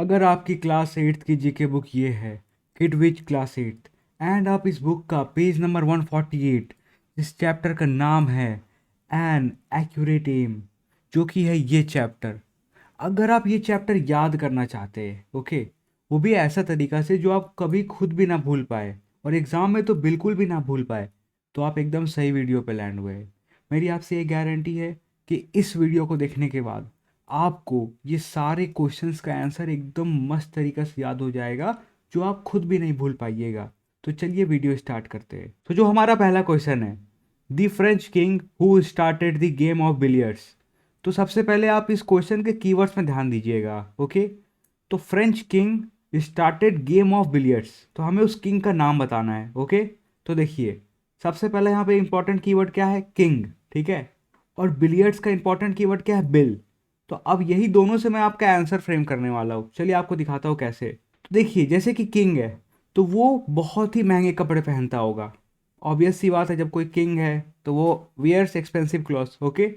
अगर आपकी class 8th की जीके बुक ये है, kid which class 8th, and आप इस बुक का पेज नंबर 148, इस चैप्टर का नाम है एन एक्यूरेट एम, जो कि है ये चैप्टर। अगर आप ये चैप्टर याद करना चाहते हैं, ओके, वो भी ऐसा तरीका से जो आप कभी खुद भी ना भूल पाए और एग्ज़ाम में तो बिल्कुल भी ना भूल पाए, तो आप एकदम सही वीडियो पे लैंड हुए। मेरी आपसे ये गारंटी है कि इस वीडियो को देखने के बाद आपको ये सारे क्वेश्चंस का आंसर एकदम मस्त तरीके से याद हो जाएगा, जो आप खुद भी नहीं भूल पाइएगा। तो चलिए वीडियो स्टार्ट करते हैं। तो जो हमारा पहला क्वेश्चन है, the French king who started the game of billiards. तो सबसे पहले आप इस क्वेश्चन के कीवर्ड्स में ध्यान दीजिएगा, ओके। तो French king started game of billiards, तो हमें उस किंग का नाम बताना है, ओके। तो देखिए, सबसे पहले यहाँ पे इंपॉर्टेंट कीवर्ड क्या है, किंग, ठीक है। और बिलियर्ड्स का इंपॉर्टेंट कीवर्ड क्या है, बिल। तो अब यही दोनों से मैं आपका आंसर फ्रेम करने वाला हूँ। चलिए आपको दिखाता हूँ कैसे। तो देखिए, जैसे कि किंग है तो वो बहुत ही महंगे कपड़े पहनता होगा। ऑब्वियस सी बात है, जब कोई किंग है तो वो वियर्स एक्सपेंसिव क्लॉथ्स, ओके।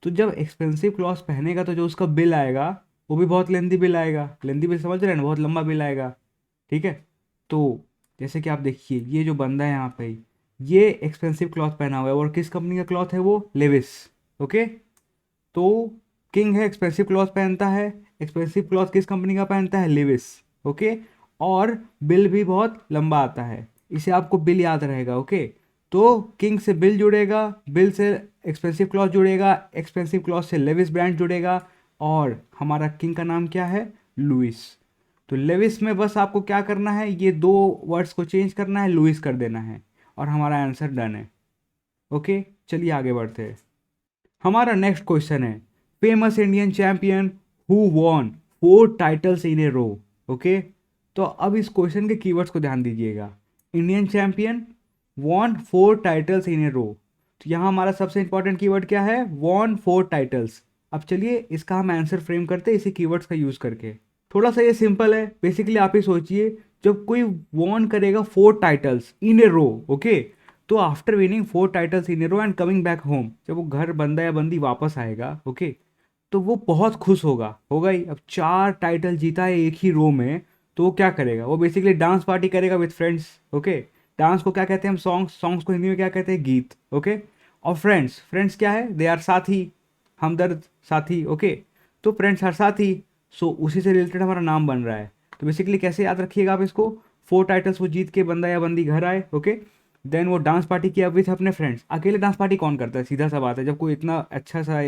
तो जब एक्सपेंसिव क्लॉथ्स पहनेगा तो जो उसका बिल आएगा वो भी बहुत लेंदी बिल आएगा। लेंदी बिल समझ रहे हैं ना, बहुत लंबा बिल आएगा, ठीक है। तो जैसे कि आप देखिए, ये जो बंदा है यहाँ पे, ये एक्सपेंसिव क्लॉथ पहना हुआ है और किस कंपनी का क्लॉथ है वो, लेविस, ओके। तो किंग है, एक्सपेंसिव क्लॉथ पहनता है। एक्सपेंसिव क्लॉथ किस कंपनी का पहनता है, लेविस, ओके। और बिल भी बहुत लंबा आता है, इसे आपको बिल याद रहेगा, ओके। तो किंग से बिल जुड़ेगा, बिल से एक्सपेंसिव क्लॉथ जुड़ेगा, एक्सपेंसिव क्लॉथ से लेविस ब्रांड जुड़ेगा, और हमारा किंग का नाम क्या है, लुइस। तो लेविस में बस आपको क्या करना है, ये दो वर्ड्स को चेंज करना है, लुइस कर देना है, और हमारा आंसर डन है, ओके। चलिए आगे बढ़ते हैं। हमारा नेक्स्ट क्वेश्चन है, famous Indian champion who won 4 titles in a row, okay. तो अब इस क्वेश्चन के कीवर्ड्स को ध्यान दीजिएगा। Indian champion, won 4 titles in a row. तो यहाँ हमारा सबसे इंपॉर्टेंट कीवर्ड क्या है, वॉन 4 टाइटल्स। अब चलिए इसका हम आंसर फ्रेम करते हैं इसी कीवर्ड्स का यूज करके। थोड़ा सा ये सिंपल है, बेसिकली आप ही सोचिए, जब कोई वॉन करेगा 4 titles in a row, okay, तो after winning 4 titles in a row and coming back home, जब वो घर बंदा या बंदी वापस आएगा, ओके, तो वो बहुत खुश होगा, होगा ही। अब 4 टाइटल जीता है एक ही रो में, तो वो क्या करेगा, वो बेसिकली डांस पार्टी करेगा विद फ्रेंड्स, ओके। डांस को क्या कहते हैं हम, सॉन्ग्स, सॉन्ग्स को हिंदी में क्या कहते हैं, गीत, ओके। और फ्रेंड्स, फ्रेंड्स क्या है, दे आर साथी, हमदर्द, साथी, ओके। तो फ्रेंड्स हर साथी, सो उसी से रिलेटेड हमारा नाम बन रहा है। तो बेसिकली कैसे याद रखिएगा आप इसको, 4 टाइटल्स वो जीत के बंदा या बंदी घर आए, ओके। देन वो डांस पार्टी किया विथ अपने फ्रेंड्स। अकेले डांस पार्टी कौन करता है, सीधा सा बात है, जब कोई इतना अच्छा सा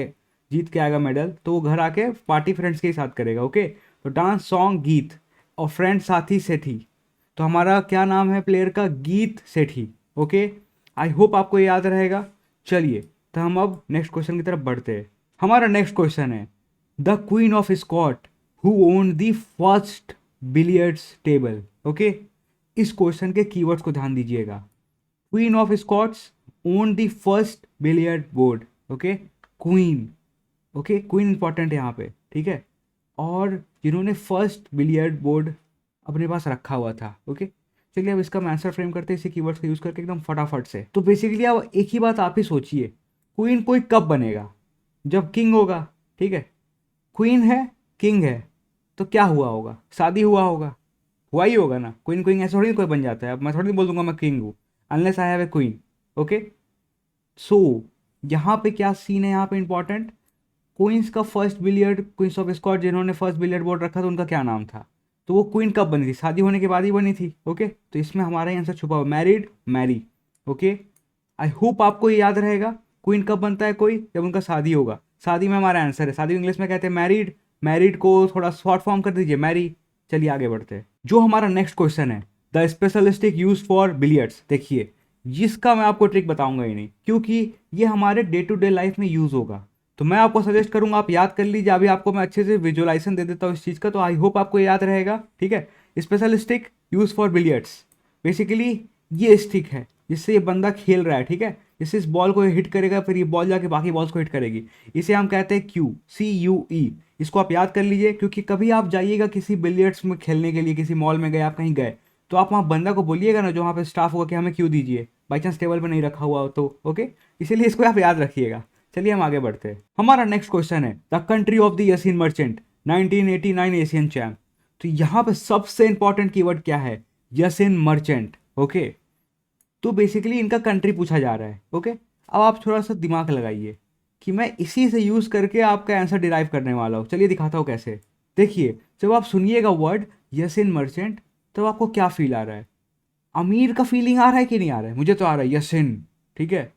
जीत के आएगा मेडल, तो वो घर आके पार्टी फ्रेंड्स के ही साथ करेगा, ओके। तो डांस, सॉन्ग, गीत, और फ्रेंड, साथी, सेठी। तो हमारा क्या नाम है प्लेयर का, गीत सेठी, ओके। आई होप आपको ये याद रहेगा। चलिए, तो हम अब नेक्स्ट क्वेश्चन की तरफ बढ़ते हैं। हमारा नेक्स्ट क्वेश्चन है, the queen of Scot who own the first billiards table, okay. इस क्वेश्चन के कीवर्ड्स को ध्यान दीजिएगा। Queen of Scots own the first billiard board, okay. Queen, okay, queen important है यहाँ पे, ठीक है। और जिन्होंने फर्स्ट बिलियर्ड बोर्ड अपने पास रखा हुआ था, ओके। चलिए अब इसका हम आंसर फ्रेम करते हैं इसी कीवर्ड्स का यूज़ करके एकदम फटाफट से। तो बेसिकली अब एक ही बात आप ही सोचिए, क्वीन कोई कब बनेगा, जब किंग होगा, ठीक है। क्वीन है, किंग है, तो क्या हुआ होगा, शादी हुआ होगा, हुआ ही होगा ना। क्वीन क्वीन ऐसे थोड़ी कोई बन जाता है। अब मैं थोड़ी बोल दूंगा मैं किंग हूँ, unless I have a queen, okay. So यहाँ पे क्या सीन है, यहाँ पे इंपॉर्टेंट, क्वींस का first billiard, queens of Scot जिन्होंने फर्स्ट बिलियर्ड बोर्ड रखा था उनका क्या नाम था। तो वो क्वीन कब बनी थी, शादी होने के बाद ही बनी थी, ओके। तो इसमें हमारा आंसर छुपा हुआ, married, Mary, okay. I hope आपको ये याद रहेगा, क्वीन कब बनता है कोई, जब उनका शादी होगा। शादी में हमारा आंसर है, शादी इंग्लिश में कहते हैं मैरिड, मैरिड को थोड़ा शॉर्ट फॉर्म कर दीजिए, मैरी। चलिए आगे बढ़ते हैं। जो हमारा नेक्स्ट क्वेश्चन है, द स्पेशलिस्टिक यूज फॉर बिलियर्ड्स। देखिए, जिसका मैं आपको ट्रिक बताऊंगा ही नहीं, क्योंकि ये हमारे डे टू डे लाइफ में यूज होगा। तो मैं आपको सजेस्ट करूंगा आप याद कर लीजिए। अभी आपको मैं अच्छे से विजुअलाइजेशन दे देता हूँ इस चीज़ का, तो आई होप आपको याद रहेगा, ठीक है। स्पेशलिस्टिक यूज फॉर बिलियर्ड्स, बेसिकली ये स्टिक है जिससे ये बंदा खेल रहा है, ठीक है। जिससे इस बॉल को हिट करेगा, फिर ये बॉल जाके बाकी बॉल्स को हिट करेगी। इसे हम कहते हैं क्यू, CUE। इसको आप याद कर लीजिए, क्योंकि कभी आप जाइएगा किसी बिलियर्ड्स में खेलने के लिए, किसी मॉल में गए, आप कहीं गए, तो आप वहाँ बंदा को बोलिएगा ना जो वहाँ पे स्टाफ होगा कि हमें क्यू दीजिए, बाई चांस टेबल पर नहीं रखा हुआ हो तो, ओके। इसीलिए इसको आप याद रखिएगा। चलिए हम आगे बढ़ते हैं। हमारा नेक्स्ट क्वेश्चन है, the country of the Yasin Merchant 1989 Asian champ. तो यहाँ पे सबसे इंपॉर्टेंट कीवर्ड क्या है, यसेन मर्चेंट। ओके, तो बेसिकली इनका कंट्री पूछा जा रहा है। ओके, अब आप थोड़ा सा दिमाग लगाइए कि मैं इसी से यूज़ करके आपका आंसर डिराइव करने वाला हूँ। चलिए दिखाता हूँ कैसे। देखिए, जब आप सुनिएगा वर्ड यसेन मर्चेंट, तो आपको क्या फील आ रहा है? अमीर का फीलिंग आ रहा है कि नहीं आ रहा है? मुझे तो आ रहा है यसेन। ठीक है,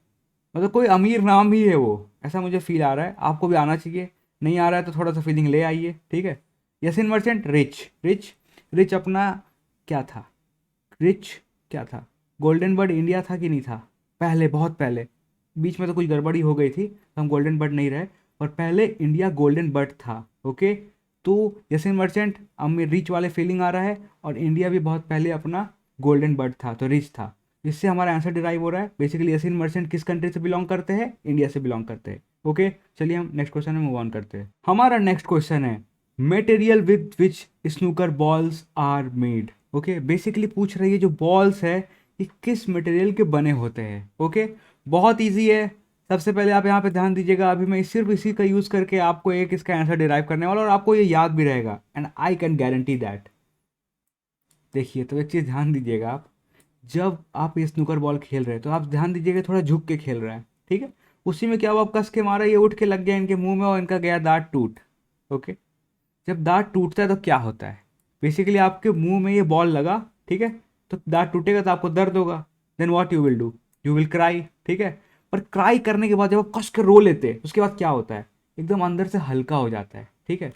मतलब कोई अमीर नाम ही है वो, ऐसा मुझे फील आ रहा है। आपको भी आना चाहिए। नहीं आ रहा है तो थोड़ा सा फीलिंग ले आइए। ठीक है, Yasin merchant rich. Rich, rich अपना क्या था? रिच क्या था? गोल्डन बर्ड इंडिया था कि नहीं था? पहले, बहुत पहले। बीच में तो कुछ गड़बड़ी हो गई थी तो हम गोल्डन बर्ड नहीं रहे, और पहले इंडिया गोल्डन बर्ड था। ओके, तो यसेन मर्चेंट अब में रिच वाले फीलिंग आ रहा है, और इंडिया भी बहुत पहले अपना गोल्डन बर्ड था तो रिच था। इससे हमारा आंसर डिराइव हो रहा है। बेसिकली यसीन मर्चेंट किस कंट्री से बिलोंग करते हैं? इंडिया से बिलोंग करते हैं। ओके, चलिए हम नेक्स्ट क्वेश्चन में मूव ऑन करते हैं। हमारा नेक्स्ट क्वेश्चन है material with which snooker balls are made. Okay, basically पूछ रही है जो बॉल्स है ये किस मटेरियल के बने होते हैं। ओके, बहुत ईजी है। सबसे पहले आप यहाँ पे ध्यान दीजिएगा, अभी मैं सिर्फ इसी का यूज़ करके आपको एक इसका आंसर डिराइव करने वाला, और आपको ये याद भी रहेगा, and I can guarantee that. देखिए, तो एक चीज़ ध्यान दीजिएगा, आप जब आप ये स्नूकर बॉल खेल रहे हैं तो आप ध्यान दीजिएगा थोड़ा झुक के खेल रहा है। ठीक है, उसी में क्या हुआ, आप कस के मारा, ये उठ के लग गया इनके मुंह में और इनका गया दांत टूट। ओके, जब दांत टूटता है तो क्या होता है? बेसिकली आपके मुंह में ये बॉल लगा, ठीक है, तो दांत टूटेगा तो आपको दर्द होगा। Then what you will do? You will cry. ठीक है, पर क्राई करने के बाद जब आप कस के रो लेते हैं उसके बाद क्या होता है? एकदम अंदर से हल्का हो जाता है। ठीक है,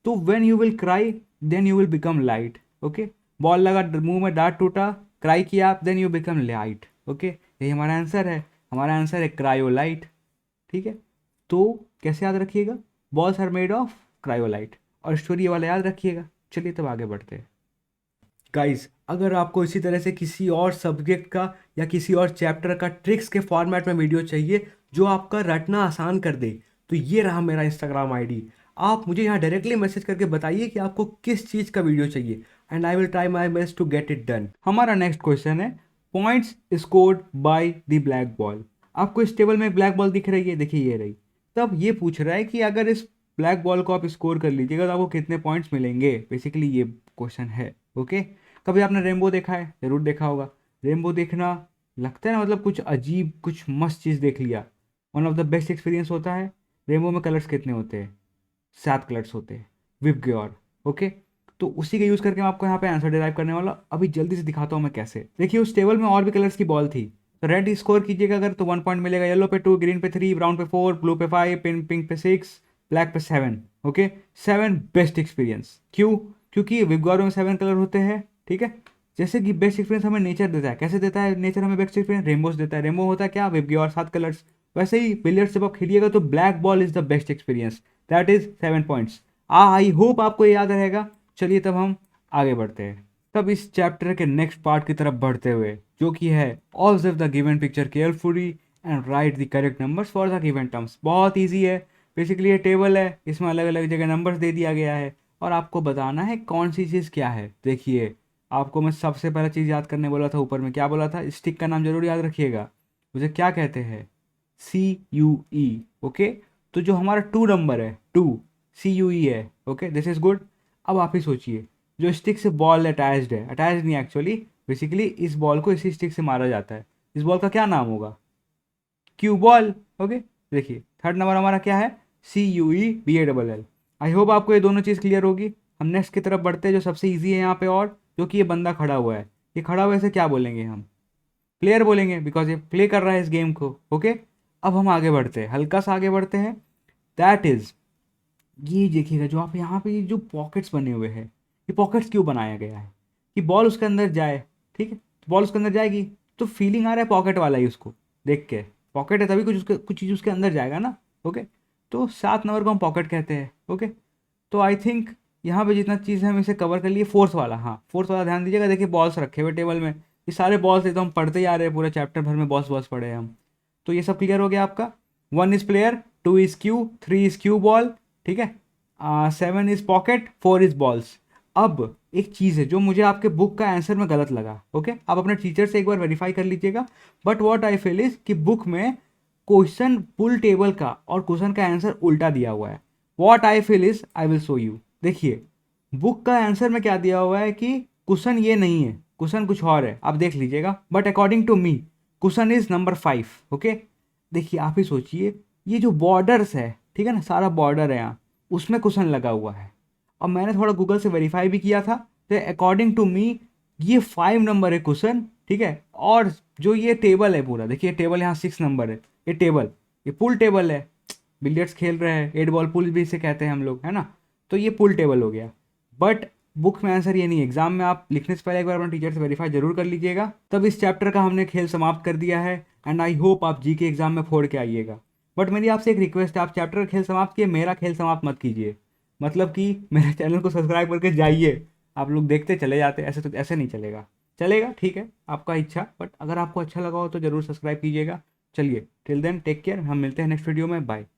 तो when you will cry then you will become light. Okay, ball लगा, मुंह में दांत टूटा, क्राई किया आप, then you become light. Okay, यही हमारा आंसर है। हमारा आंसर है क्रायोलाइट। ठीक है, तो कैसे याद रखिएगा? Balls are made of cryolite, और स्टोरी ये वाला याद रखिएगा। चलिए तब आगे बढ़ते हैं। गाइस, अगर आपको इसी तरह से किसी और सब्जेक्ट का या किसी और चैप्टर का ट्रिक्स के फॉर्मेट में वीडियो चाहिए जो आपका रटना आसान कर दे, तो ये रहा मेरा इंस्टाग्राम आईडी। आप मुझे यहाँ डायरेक्टली मैसेज करके बताइए कि आपको किस चीज़ का वीडियो चाहिए, and I will try my best to get it done. हमारा नेक्स्ट क्वेश्चन है points scored by the black ball. आपको इस टेबल में ब्लैक बॉल दिख रही है, देखिए ये रही। तब ये पूछ रहा है कि अगर इस ब्लैक बॉल को आप स्कोर कर लीजिएगा तो आपको कितने पॉइंट्स मिलेंगे। बेसिकली ये क्वेश्चन है। ओके, कभी आपने रेनबो देखा है? जरूर देखा होगा। रेनबो देखना लगता है ना, मतलब कुछ अजीब, कुछ मस्त चीज़ देख लिया। One of the best experience होता है। रेनबो में कलर्स कितने होते हैं? 7 कलर्स होते हैं, विप ग्योर। ओके, तो उसी का यूज़ करके मैं आपको यहाँ पे आंसर डिराइव करने वाला। अभी जल्दी से दिखाता हूँ मैं कैसे। देखिए, उस टेबल में और भी कलर्स की बॉल थी, तो रेड स्कोर कीजिएगा अगर तो 1 पॉइंट मिलेगा, येलो पे 2, ग्रीन पे 3, ब्राउन पे 4, ब्लू पे 5, पिंक पे 6, ब्लैक पे 7। Okay, 7 best experience. क्यों? क्योंकि विप ग्योर में 7 कलर होते हैं। ठीक है, जैसे कि बेस्ट एक्सपीरियंस हमें नेचर देता है। कैसे देता है नेचर हमें बेस्ट एक्सपीरियंस? रेनबोस देता है। रेनबो होता है क्या? VIBGYOR 7 colours. वैसे ही बिलियर्ड्स जब आप खेलिएगा तो black ball is the best experience, that is 7 points. I hope आपको ये याद रहेगा। चलिए तब हम आगे बढ़ते हैं। तब इस चैप्टर के नेक्स्ट पार्ट की तरफ बढ़ते हुए, जो कि है observe the given picture carefully and right the correct numbers for the given terms. बहुत ईजी है। बेसिकली ये टेबल है, इसमें अलग अलग जगह नंबर्स दे दिया गया है, और आपको बताना है कौन सी चीज़ क्या है। देखिए, आपको मैं सबसे पहला चीज़ याद करने बोला था, ऊपर में क्या बोला था? स्टिक का नाम जरूर याद रखिएगा। मुझे क्या कहते हैं? CUE। ओके, तो जो हमारा 2 नंबर है, 2, CUE है। Okay, this is good. अब आप ही सोचिए, जो स्टिक से बॉल अटैच्ड है, अटैच्ड नहीं एक्चुअली, बेसिकली इस बॉल को इसी स्टिक से मारा जाता है, इस बॉल का क्या नाम होगा? Q ball. ओके, देखिए थर्ड नंबर हमारा क्या है? CUEBALL। आई होप आपको ये दोनों चीज़ क्लियर होगी। हम नेक्स्ट की तरफ बढ़ते हैं, जो सबसे ईजी है यहाँ पे, और जो कि ये बंदा खड़ा हुआ है। ये खड़ा हुआ है, इसे क्या बोलेंगे हम? प्लेयर बोलेंगे, बिकॉज ये प्ले कर रहा है इस गेम को। ओके, अब हम आगे बढ़ते हैं, हल्का सा आगे बढ़ते हैं। दैट इज, ये देखिएगा जो आप यहाँ पे ये जो पॉकेट्स बने हुए हैं, ये पॉकेट्स क्यों बनाया गया है? कि बॉल उसके अंदर जाए। ठीक है, तो बॉल उसके अंदर जाएगी तो फीलिंग आ रहा है पॉकेट वाला ही उसको देख के। पॉकेट है तभी कुछ चीज़ उसके अंदर जाएगा ना। ओके, तो 7 नंबर को हम पॉकेट कहते हैं। ओके, तो आई थिंक यहाँ पे जितना चीज़ है हम इसे कवर कर लिए। फोर्थ वाला, हाँ फोर्थ वाला ध्यान दीजिएगा। देखिए बॉल्स रखे हुए टेबल में, ये सारे बॉल्स थे, तो हम पढ़ते ही आ रहे हैं, पूरे चैप्टर भर में बॉल्स बॉल्स पढ़े हैं हम। तो ये सब क्लियर हो गया आपका। 1 is player, 2 is Q, 3 is Q ball. ठीक है, 7 इज पॉकेट, 4 इज बॉल्स। अब एक चीज़ है जो मुझे आपके बुक का आंसर में गलत लगा। ओके, आप अपने टीचर से एक बार वेरीफाई कर लीजिएगा। But what I feel is कि बुक में क्वेश्चन पुल टेबल का और क्वेश्चन का आंसर उल्टा दिया हुआ है। What I feel is, I will show you. देखिए, बुक का आंसर में क्या दिया हुआ है कि क्वेश्चन ये नहीं है, क्वेश्चन कुछ और है, आप देख लीजिएगा। But according to me question is number 5। Okay, देखिए आप ही सोचिए, ये जो बॉर्डर्स है, ठीक है ना, सारा बॉर्डर है यहाँ, उसमें क्वेश्चन लगा हुआ है। और मैंने थोड़ा गूगल से वेरीफाई भी किया था, तो अकॉर्डिंग टू मी ये 5 नंबर है क्वेश्चन, ठीक है। और जो ये टेबल है पूरा, देखिए टेबल यहाँ 6 नंबर है, ये टेबल, ये पुल टेबल है। बिलियर्ड्स खेल रहे हैं, 8 बॉल पुल भी इसे कहते हैं हम लोग, है ना। तो ये पुल टेबल हो गया। बट बुक में आंसर ये नहीं है। एग्जाम में आप लिखने से पहले एक बार अपने टीचर से वेरीफाई जरूर कर लीजिएगा। तब इस चैप्टर का हमने खेल समाप्त कर दिया है, एंड आई होप आप जी के एग्जाम में फोड़ के आइएगा। बट मेरी आपसे एक रिक्वेस्ट है, आप चैप्टर का खेल समाप्त किए, मेरा खेल समाप्त मत कीजिए। मतलब कि मेरे चैनल को सब्सक्राइब करके जाइए, आप लोग देखते चले जाते, ऐसे तो ऐसे नहीं चलेगा। चलेगा, ठीक है, आपका इच्छा, बट अगर आपको अच्छा लगा हो तो जरूर सब्सक्राइब कीजिएगा। चलिए, टिल देन टेक केयर, हम मिलते हैं नेक्स्ट वीडियो में, बाय।